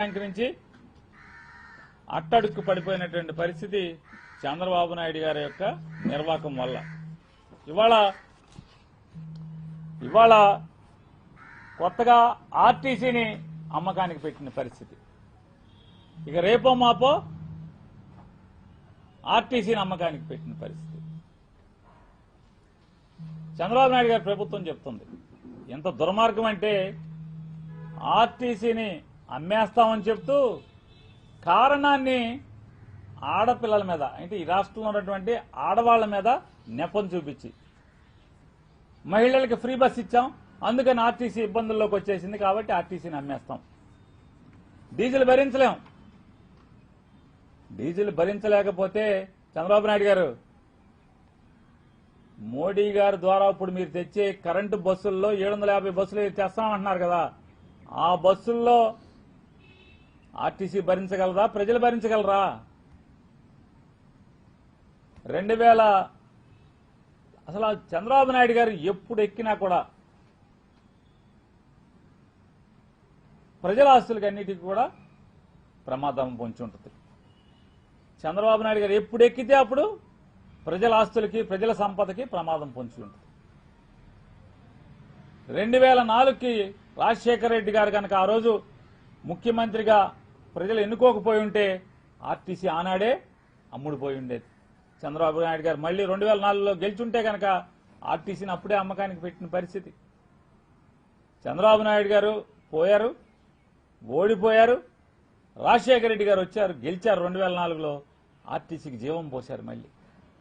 Bank నుంచి అట్టడుక్కు పడిపోయినటువంటి పరిస్థితి చంద్రబాబు నాయుడు గారి యొక్క నిర్వాహకం వల్ల ఇవాళ కొత్తగా ఆర్టీసీని అమ్మకానికి పెట్టిన పరిస్థితి. ఇక రేపో మాపో ఆర్టీసీని అమ్మకానికి పెట్టిన పరిస్థితి. చంద్రబాబు నాయుడు గారి ప్రభుత్వం చెప్తుంది ఎంత దుర్మార్గం అంటే ఆర్టీసీని అమ్మేస్తామని చెప్తూ కారణాన్ని ఆడపిల్లల మీద అంటే ఈ రాష్ట్రంలో ఉన్నటువంటి ఆడవాళ్ల మీద నెపం చూపించి మహిళలకు ఫ్రీ బస్ ఇచ్చాం, అందుకని ఆర్టీసీ ఇబ్బందుల్లోకి వచ్చేసింది కాబట్టి ఆర్టీసీని అమ్మేస్తాం. డీజిల్ భరించలేం. డీజిల్ భరించలేకపోతే చంద్రబాబు నాయుడు గారు మోడీ గారి ద్వారా ఇప్పుడు మీరు తెచ్చే కరెంటు బస్సుల్లో 750 బస్సులు తెస్తామంటున్నారు కదా, ఆ బస్సుల్లో ఆర్టీసీ భరించగలరా? ప్రజలు భరించగలరా? 2000 అసలు చంద్రబాబు నాయుడు గారు ఎప్పుడు ఎక్కినా కూడా ప్రజల ఆస్తులకి అన్నిటికీ కూడా ప్రమాదం పొంచి ఉంటుంది. చంద్రబాబు నాయుడు గారు ఎప్పుడు ఎక్కితే అప్పుడు ప్రజల ఆస్తులకి ప్రజల సంపదకి ప్రమాదం పొంచి ఉంటుంది. 2004కి రాజశేఖర రెడ్డి గారు కనుక ఆ రోజు ముఖ్యమంత్రిగా ప్రజలు ఎన్నుకోకపోయి ఉంటే ఆర్టీసీ ఆనాడే అమ్ముడుపోయి ఉండేది. చంద్రబాబు నాయుడు గారు మళ్లీ 2004లో గెలిచుంటే కనుక ఆర్టీసీని అప్పుడే అమ్మకానికి పెట్టిన పరిస్థితి. చంద్రబాబు నాయుడు గారు పోయారు, ఓడిపోయారు. రాజశేఖర రెడ్డి గారు వచ్చారు, గెలిచారు. 2004లో ఆర్టీసీకి జీవం పోశారు. మళ్లీ